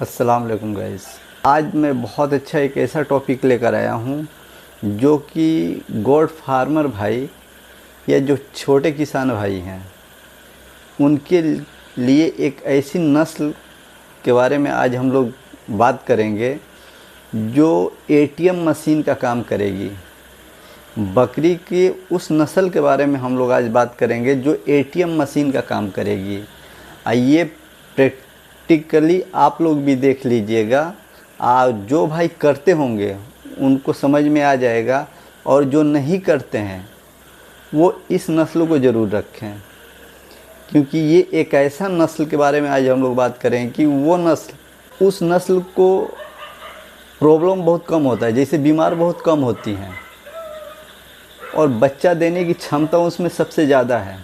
अस्सलाम वालेकुम गाइस। आज मैं बहुत अच्छा एक ऐसा टॉपिक लेकर आया हूँ जो कि गोट फार्मर भाई या जो छोटे किसान भाई हैं उनके लिए एक ऐसी नस्ल के बारे में आज हम लोग बात करेंगे जो एटीएम मशीन का काम करेगी। बकरी की उस नस्ल के बारे में हम लोग आज बात करेंगे जो एटीएम मशीन का काम करेगी। आइए प्रैक्टिकली आप लोग भी देख लीजिएगा। जो भाई करते होंगे उनको समझ में आ जाएगा, और जो नहीं करते हैं वो इस नस्ल को ज़रूर रखें, क्योंकि ये एक ऐसा नस्ल के बारे में आज हम लोग बात करें कि वो नस्ल, उस नस्ल को प्रॉब्लम बहुत कम होता है, जैसे बीमार बहुत कम होती हैं और बच्चा देने की क्षमता उसमें सबसे ज़्यादा है,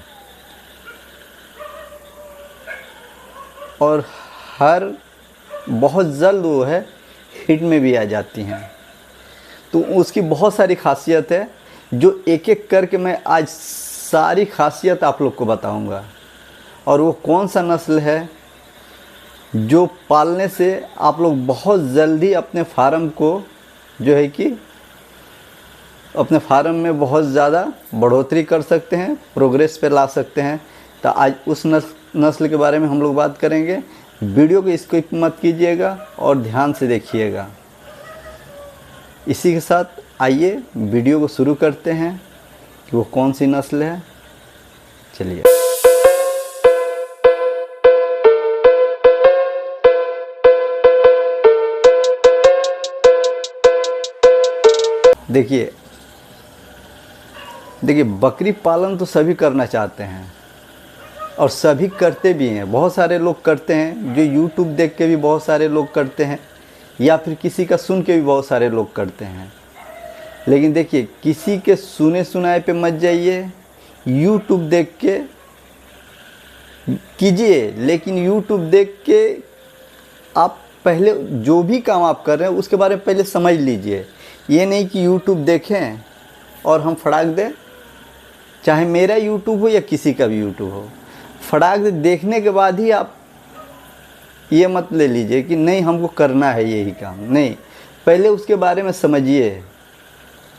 और हर बहुत जल्द वो है हिट में भी आ जाती हैं। तो उसकी बहुत सारी खासियत है जो एक एक करके मैं आज सारी खासियत आप लोग को बताऊंगा। और वो कौन सा नस्ल है जो पालने से आप लोग बहुत जल्दी अपने फार्म को जो है कि अपने फार्म में बहुत ज़्यादा बढ़ोतरी कर सकते हैं, प्रोग्रेस पे ला सकते हैं। तो आज उस नस्ल के बारे में हम लोग बात करेंगे। वीडियो को स्किप मत कीजिएगा और ध्यान से देखिएगा। इसी के साथ आइए वीडियो को शुरू करते हैं कि वो कौन सी नस्ल है। चलिए, देखिए बकरी पालन तो सभी करना चाहते हैं और सभी करते भी हैं। बहुत सारे लोग करते हैं, जो यूट्यूब देख के भी बहुत सारे लोग करते हैं, या फिर किसी का सुन के भी बहुत सारे लोग करते हैं। लेकिन देखिए, किसी के सुने सुनाए पे मत जाइए, यूट्यूब देख के कीजिए। लेकिन यूट्यूब देख के आप पहले जो भी काम आप कर रहे हैं उसके बारे में पहले समझ लीजिए। ये नहीं कि यूट्यूब देखें और हम फटाक दें, चाहे मेरा यूट्यूब हो या किसी का भी यूट्यूब हो, फटाक दे देखने के बाद ही आप ये मत ले लीजिए कि नहीं हमको करना है यही काम। नहीं, पहले उसके बारे में समझिए,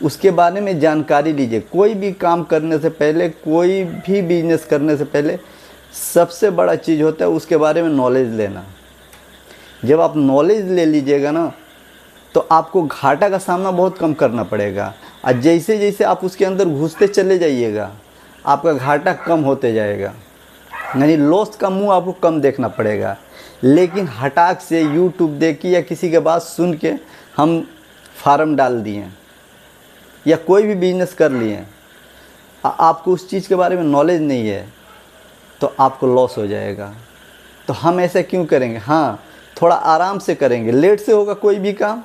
उसके बारे में जानकारी लीजिए। कोई भी काम करने से पहले, कोई भी बिजनेस करने से पहले सबसे बड़ा चीज़ होता है उसके बारे में नॉलेज लेना। जब आप नॉलेज ले लीजिएगा ना, तो आपको घाटा का सामना बहुत कम करना पड़ेगा। और जैसे जैसे आप उसके अंदर घुसते चले जाइएगा, आपका घाटा कम होते जाएगा, यानी लॉस का मुंह आपको कम देखना पड़ेगा। लेकिन हटाक से यूट्यूब देख के या किसी के बात सुन के हम फार्म डाल दिए या कोई भी बिजनेस कर लिए, आपको उस चीज़ के बारे में नॉलेज नहीं है, तो आपको लॉस हो जाएगा। तो हम ऐसा क्यों करेंगे? हाँ, थोड़ा आराम से करेंगे। लेट से होगा कोई भी काम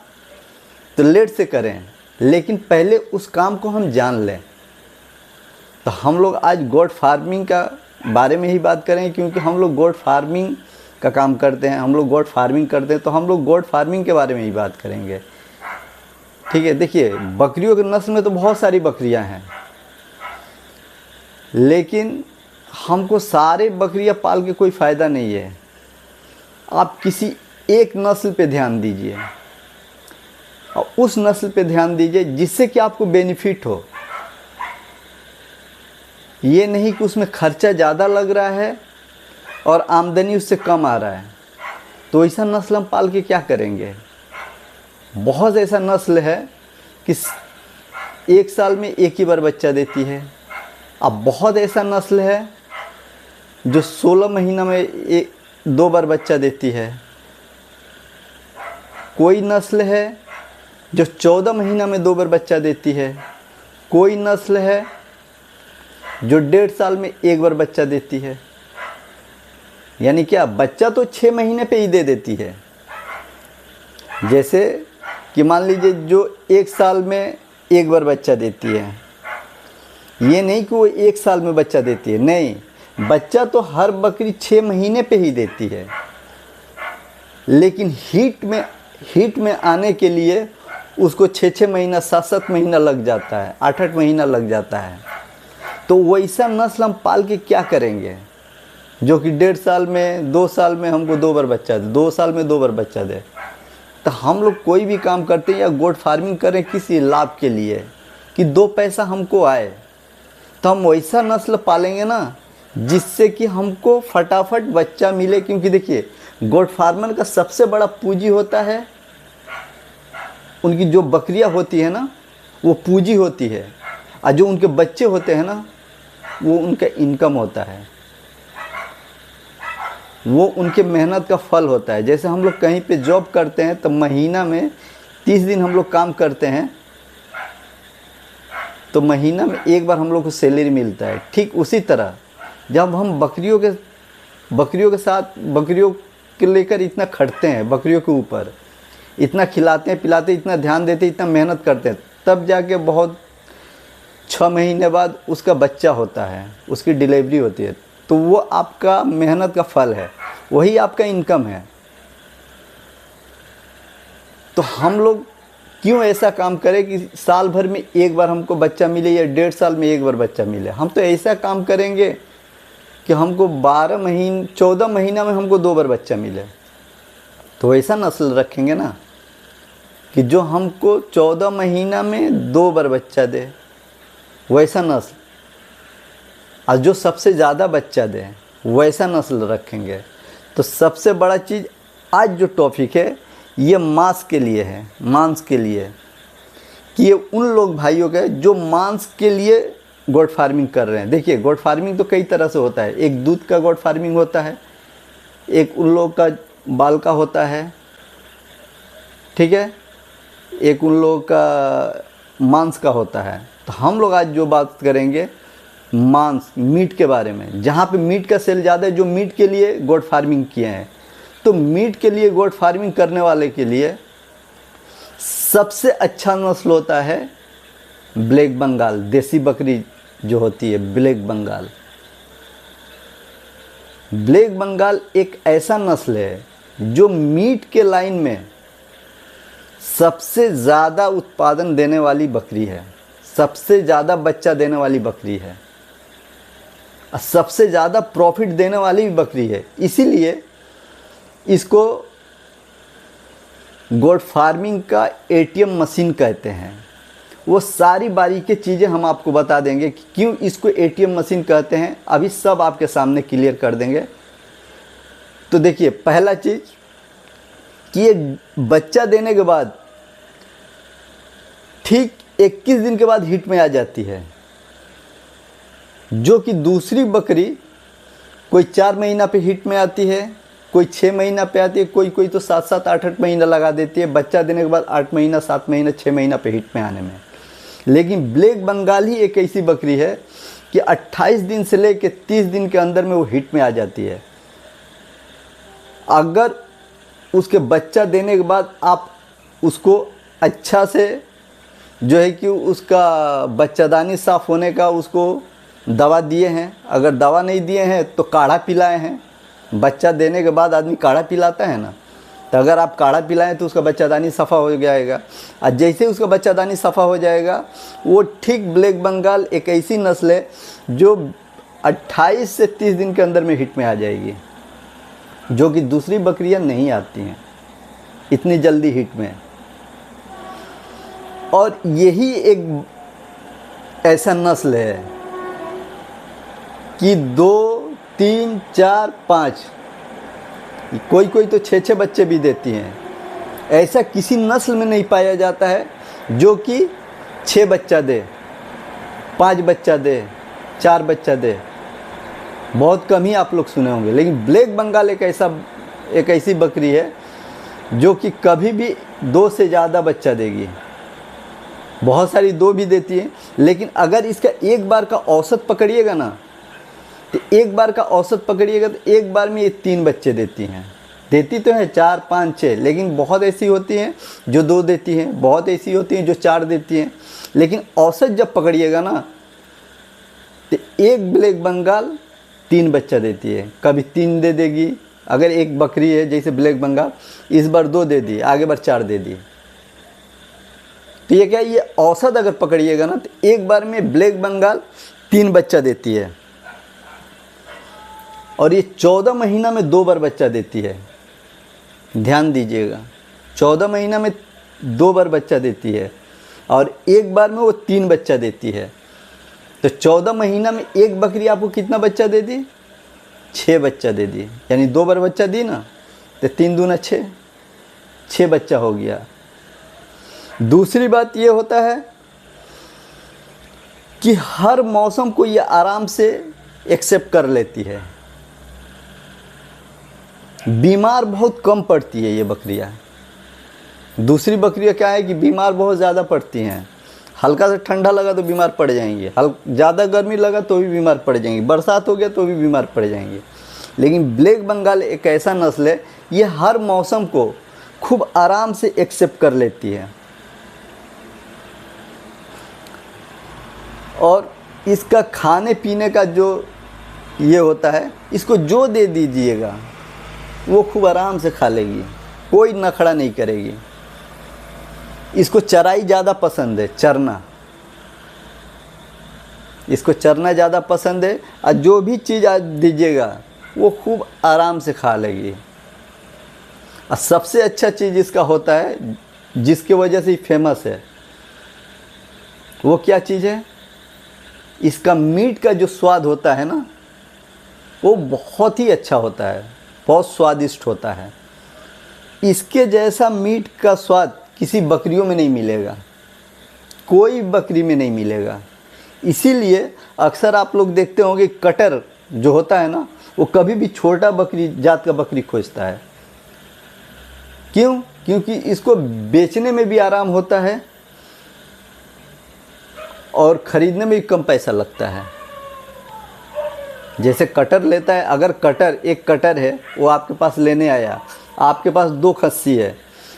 तो लेट से करें, लेकिन पहले उस काम को हम जान लें। तो हम लोग आज गोट फार्मिंग का बारे में ही बात करें, क्योंकि हम लोग गोट फार्मिंग का काम करते हैं, हम लोग गोट फार्मिंग करते हैं, तो हम लोग गोट फार्मिंग के बारे में ही बात करेंगे। ठीक है, देखिए बकरियों के नस्ल में तो बहुत सारी बकरियां हैं, लेकिन हमको सारे बकरियां पाल के कोई फ़ायदा नहीं है। आप किसी एक नस्ल पे ध्यान दीजिए और उस नस्ल पे ध्यान दीजिए जिससे कि आपको बेनिफिट हो। ये नहीं कि उसमें खर्चा ज़्यादा लग रहा है और आमदनी उससे कम आ रहा है, तो ऐसा नस्ल हम पाल के क्या करेंगे। बहुत ऐसा नस्ल है कि एक साल में एक ही बार बच्चा देती है। अब बहुत ऐसा नस्ल है जो 16 महीना में 2 बार बच्चा देती है। कोई नस्ल है जो 14 महीना में 2 बार बच्चा देती है। कोई नस्ल है जो 1.5 साल में 1 बार बच्चा देती है। यानी क्या, बच्चा तो 6 महीने पे ही दे देती है। जैसे कि मान लीजिए जो 1 साल में 1 बार बच्चा देती है, ये नहीं कि वो 1 साल में बच्चा देती है, नहीं, बच्चा तो हर बकरी 6 महीने पे ही देती है। लेकिन हीट में आने के लिए उसको 6-6 महीना, 7-7 महीना लग जाता है, 8-8 महीना लग जाता है। तो वैसा नस्ल हम पाल के क्या करेंगे? जो कि 1.5 साल में 2 साल में हमको 2 बार बच्चा दे, 2 साल में 2 बार बच्चा दे। तो हम लोग कोई भी काम करते हैं या गोट फार्मिंग करें किसी लाभ के लिए कि 2 पैसा हमको आए, तो हम वैसा नस्ल पालेंगे ना जिससे कि हमको फटाफट बच्चा मिले। क्योंकि देखिए गोट फार्मर का सबसे बड़ा पूंजी होता है, उनकी जो बकरियां होती है ना वो पूंजी होती है, और जो उनके बच्चे होते हैं ना वो उनका इनकम होता है, वो उनके मेहनत का फल होता है। जैसे हम लोग कहीं पे जॉब करते हैं तो महीना में 30 दिन हम लोग काम करते हैं, तो महीना में एक बार हम लोग को सैलरी मिलता है। ठीक उसी तरह जब हम बकरियों के साथ बकरियों के लेकर इतना खटते हैं, बकरियों के ऊपर इतना खिलाते हैं पिलाते हैं, इतना ध्यान देते हैं, इतना मेहनत करते हैं, तब जाके बहुत 6 महीने बाद उसका बच्चा होता है, उसकी डिलीवरी होती है, तो वो आपका मेहनत का फल है, वही आपका इनकम है। तो हम लोग क्यों ऐसा काम करें कि साल भर में एक बार हमको बच्चा मिले या 1.5 साल में एक बार बच्चा मिले। हम तो ऐसा काम करेंगे कि हमको 14 महीना में हमको 2 बार बच्चा मिले। तो ऐसा नस्ल रखेंगे ना कि जो हमको 14 महीना में 2 बार बच्चा दे, वैसा नस्ल, और जो सबसे ज़्यादा बच्चा दे वैसा नस्ल रखेंगे। तो सबसे बड़ा चीज़ आज जो टॉपिक है ये मांस के लिए है, मांस के लिए, कि ये उन लोग भाइयों के जो मांस के लिए गोट फार्मिंग कर रहे हैं। देखिए गोट फार्मिंग तो कई तरह से होता है, एक दूध का गोट फार्मिंग होता है, एक उन लोग का बाल का होता है, ठीक है, एक उन लोग का मांस का होता है। तो हम लोग आज जो बात करेंगे मांस, मीट के बारे में, जहाँ पे मीट का सेल ज़्यादा है, जो मीट के लिए गोट फार्मिंग किए हैं। तो मीट के लिए गोट फार्मिंग करने वाले के लिए सबसे अच्छा नस्ल होता है ब्लैक बंगाल, देसी बकरी जो होती है ब्लैक बंगाल। ब्लैक बंगाल एक ऐसा नस्ल है जो मीट के लाइन में सबसे ज़्यादा उत्पादन देने वाली बकरी है, सबसे ज़्यादा बच्चा देने वाली बकरी है, और सबसे ज़्यादा प्रॉफिट देने वाली भी बकरी है। इसीलिए इसको गोट फार्मिंग का एटीएम मशीन कहते हैं। वो सारी बारीकी चीज़ें हम आपको बता देंगे कि क्यों इसको एटीएम मशीन कहते हैं, अभी सब आपके सामने क्लियर कर देंगे। तो देखिए पहला चीज़ कि ये बच्चा देने के बाद ठीक 21 दिन के बाद हिट में आ जाती है, जो कि दूसरी बकरी कोई 4 महीना पे हिट में आती है, कोई 6 महीना पे आती है, कोई तो 7-7 8-8 महीना लगा देती है बच्चा देने के बाद, 8 महीना 7 महीना 6 महीना पे हिट में आने में। लेकिन ब्लैक बंगाल ही एक ऐसी बकरी है कि 28 दिन से लेकर 30 दिन के अंदर में वो हिट में आ जाती है। अगर उसके बच्चा देने के बाद आप उसको अच्छा से जो है कि उसका बच्चादानी साफ़ होने का उसको दवा दिए हैं, अगर दवा नहीं दिए हैं तो काढ़ा पिलाए हैं। बच्चा देने के बाद आदमी काढ़ा पिलाता है ना, तो अगर आप काढ़ा पिलाएं तो उसका बच्चादानी सफ़ा हो जाएगा, और जैसे उसका बच्चादानी सफ़ा हो जाएगा वो ठीक ब्लैक बंगाल एक ऐसी नस्ल है जो 28 से 30 दिन के अंदर में हिट में आ जाएगी, जो कि दूसरी बकरियां नहीं आती हैं इतनी जल्दी हिट में। और यही एक ऐसा नस्ल है कि 2, 3, 4, 5, कोई तो 6 बच्चे भी देती हैं। ऐसा किसी नस्ल में नहीं पाया जाता है जो कि 6 बच्चा दे, 5 बच्चा दे, 4 बच्चा दे, बहुत कम ही आप लोग सुने होंगे। लेकिन ब्लैक बंगाल एक ऐसी बकरी है जो कि कभी भी 2 से ज़्यादा बच्चा देगी। बहुत सारी 2 भी देती है, लेकिन अगर इसका एक बार का औसत पकड़िएगा ना, तो एक बार का औसत पकड़िएगा तो एक बार में ये 3 बच्चे देती हैं। देती तो है 4, 5, 6, लेकिन बहुत ऐसी होती हैं जो 2 देती हैं, बहुत ऐसी होती हैं जो 4 देती हैं। लेकिन औसत जब पकड़िएगा ना तो एक ब्लैक बंगाल 3 बच्चा देती है, कभी 3 दे देगी। अगर एक बकरी है जैसे ब्लैक बंगाल, इस बार 2 दे दी, आगे बार 4 दे दी, तो ये क्या, ये औसत अगर पकड़िएगा ना तो एक बार में ब्लैक बंगाल 3 बच्चा देती है। और ये 14 महीना में 2 बार बच्चा देती है। ध्यान दीजिएगा, 14 महीना में 2 बार बच्चा देती है और एक बार में वो 3 बच्चा देती है। तो 14 महीना में एक बकरी आपको कितना बच्चा दे दी? 6 बच्चा दे दी। यानी 2 बार बच्चा दी ना, तो 3 दूना 6, 6 बच्चा हो गया। दूसरी बात ये होता है कि हर मौसम को ये आराम से एक्सेप्ट कर लेती है। बीमार बहुत कम पड़ती है ये बकरियां। दूसरी बकरियां क्या है कि बीमार बहुत ज़्यादा पड़ती हैं। हल्का सा ठंडा लगा तो बीमार पड़ जाएंगे, ज़्यादा गर्मी लगा तो भी बीमार पड़ जाएंगे, बरसात हो गया तो भी बीमार पड़ जाएंगे। लेकिन ब्लैक बंगाल एक ऐसा नस्ल है, ये हर मौसम को खूब आराम से एक्सेप्ट कर लेती है। और इसका खाने पीने का जो ये होता है, इसको जो दे दीजिएगा वो खूब आराम से खा लेगी, कोई नखड़ा नहीं करेगी। इसको चराई ज़्यादा पसंद है, चरना, इसको चरना ज़्यादा पसंद है। और जो भी चीज़ आज दीजिएगा वो खूब आराम से खा लेगी। और सबसे अच्छा चीज़ इसका होता है, जिसकी वजह से फेमस है, वो क्या चीज़ है? इसका मीट का जो स्वाद होता है ना, वो बहुत ही अच्छा होता है, बहुत स्वादिष्ट होता है। इसके जैसा मीट का स्वाद किसी बकरियों में नहीं मिलेगा, कोई बकरी में नहीं मिलेगा। इसीलिए अक्सर आप लोग देखते होंगे कटर जो होता है ना, वो कभी भी छोटा बकरी जात का बकरी खोजता है। क्यों? क्योंकि इसको बेचने में भी आराम होता है और ख़रीदने में भी कम पैसा लगता है। जैसे कटर लेता है, अगर कटर, एक कटर है वो आपके पास लेने आया, आपके पास 2 खस्सी है,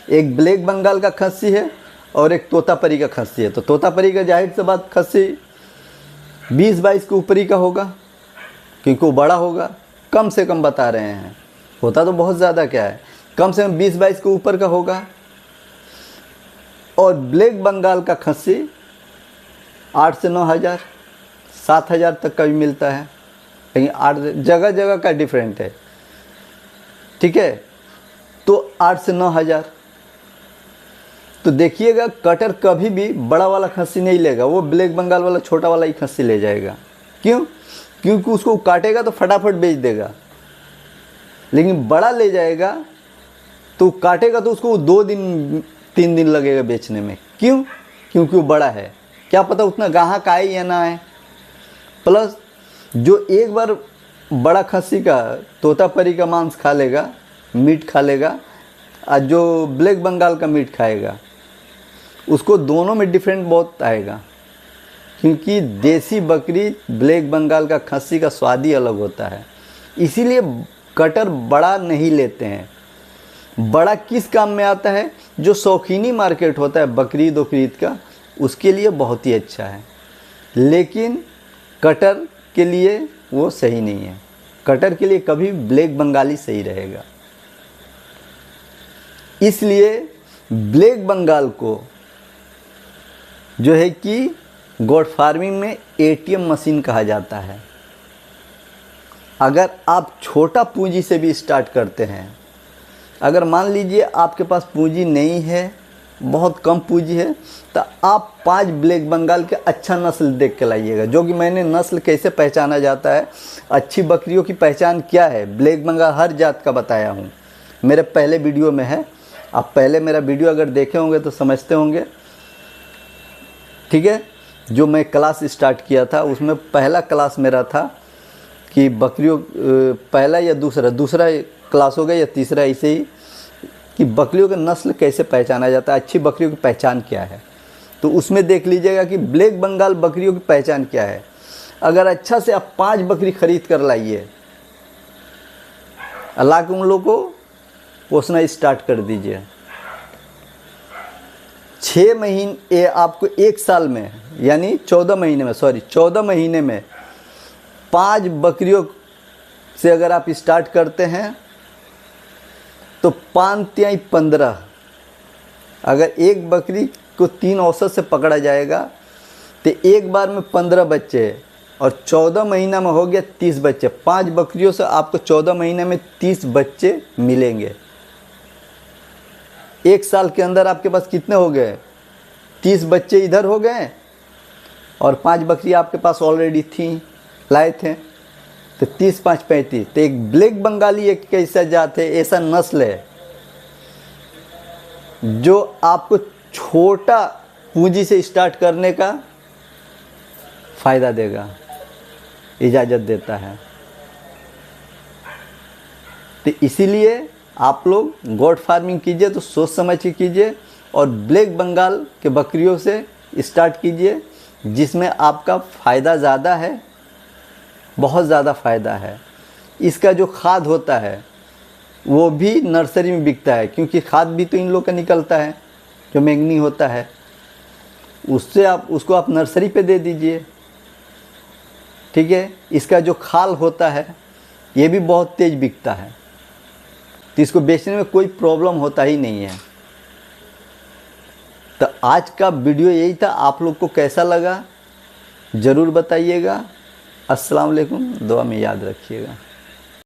एक ब्लैक बंगाल का खस्सी है और एक तोतापरी का खस्सी है। तो तोतापरी का जाहिर सी बात खस्सी 20-22 के ऊपर ही का होगा, क्योंकि वो बड़ा होगा। कम से कम बता रहे हैं, होता तो बहुत ज़्यादा क्या है, कम से कम 20-22 के ऊपर का होगा। और ब्लैक बंगाल का खस्सी 8 से 9 हज़ार, 7 हज़ार तक का भी मिलता है। लेकिन 8 जगह जगह का डिफरेंट है, ठीक है। तो 8 से 9 हज़ार। तो देखिएगा, कटर कभी भी बड़ा वाला खस्सी नहीं लेगा, वो ब्लैक बंगाल वाला छोटा वाला ही खस्सी ले जाएगा। क्यों? क्योंकि उसको काटेगा तो फटाफट बेच देगा। लेकिन बड़ा ले जाएगा तो काटेगा तो उसको 2 दिन 3 दिन लगेगा बेचने में। क्यों? क्योंकि वो बड़ा है, क्या पता उतना ग्राहक आए या ना आए। प्लस जो एक बार बड़ा खस्सी का, तोतापरी का मांस खा लेगा, मीट खा लेगा, और जो ब्लैक बंगाल का मीट खाएगा, उसको दोनों में डिफरेंट बहुत आएगा। क्योंकि देसी बकरी, ब्लैक बंगाल का खस्सी का स्वाद ही अलग होता है। इसीलिए कटर बड़ा नहीं लेते हैं। बड़ा किस काम में आता है? जो शौकीनी मार्केट होता है बकरीद वकरीद का, उसके लिए बहुत ही अच्छा है। लेकिन कटर के लिए वो सही नहीं है। कटर के लिए कभी ब्लैक बंगाली सही रहेगा। इसलिए ब्लैक बंगाल को जो है कि गोट फार्मिंग में ATM मशीन कहा जाता है। अगर आप छोटा पूंजी से भी स्टार्ट करते हैं, अगर मान लीजिए आपके पास पूंजी नहीं है, बहुत कम पूंजी है, तो आप 5 ब्लैक बंगाल के अच्छा नस्ल देख के लाइएगा। जो कि मैंने नस्ल कैसे पहचाना जाता है, अच्छी बकरियों की पहचान क्या है, ब्लैक बंगाल हर जात का बताया हूँ, मेरे पहले वीडियो में है। आप पहले मेरा वीडियो अगर देखे होंगे तो समझते होंगे, ठीक है। जो मैं क्लास स्टार्ट किया था उसमें पहला क्लास मेरा था कि बकरियों, पहला या दूसरा क्लास हो गया या तीसरा, ऐसे ही, कि बकरियों का नस्ल कैसे पहचाना जाता है, अच्छी बकरियों की पहचान क्या है। तो उसमें देख लीजिएगा कि ब्लैक बंगाल बकरियों की पहचान क्या है। अगर अच्छा से आप 5 बकरी खरीद कर लाइए, अल्लाह के उन लोगों को पोसना स्टार्ट कर दीजिए। 6 महीने आपको 1 साल में, यानी 14 महीने में 5 बकरियों से अगर आप स्टार्ट करते हैं तो 5 × 15, अगर एक बकरी को 3 औसत से पकड़ा जाएगा तो एक बार में 15 बच्चे, और 14 महीना में हो गया 30 बच्चे। 5 बकरियों से आपको 14 महीने में 30 बच्चे मिलेंगे। 1 साल के अंदर आपके पास कितने हो गए? 30 बच्चे इधर हो गए और 5 बकरी आपके पास ऑलरेडी थी, लाए थे, तो 30 5 35। तो एक ब्लैक बंगाली एक ऐसा जात है, ऐसा नस्ल है जो आपको छोटा पूंजी से स्टार्ट करने का फ़ायदा देगा, इजाज़त देता है। तो इसीलिए आप लोग गोट फार्मिंग कीजिए तो सोच समझ के कीजिए और ब्लैक बंगाल के बकरियों से स्टार्ट कीजिए, जिसमें आपका फ़ायदा ज़्यादा है, बहुत ज़्यादा फ़ायदा है। इसका जो खाद होता है वो भी नर्सरी में बिकता है, क्योंकि खाद भी तो इन लोग का निकलता है जो मैंगनी होता है, उससे उसको आप नर्सरी पे दे दीजिए, ठीक है। इसका जो खाल होता है ये भी बहुत तेज़ बिकता है, तो इसको बेचने में कोई प्रॉब्लम होता ही नहीं है। तो आज का वीडियो यही था, आप लोग को कैसा लगा ज़रूर बताइएगा। अस्सलाम वालेकुम, दुआ में याद रखिएगा।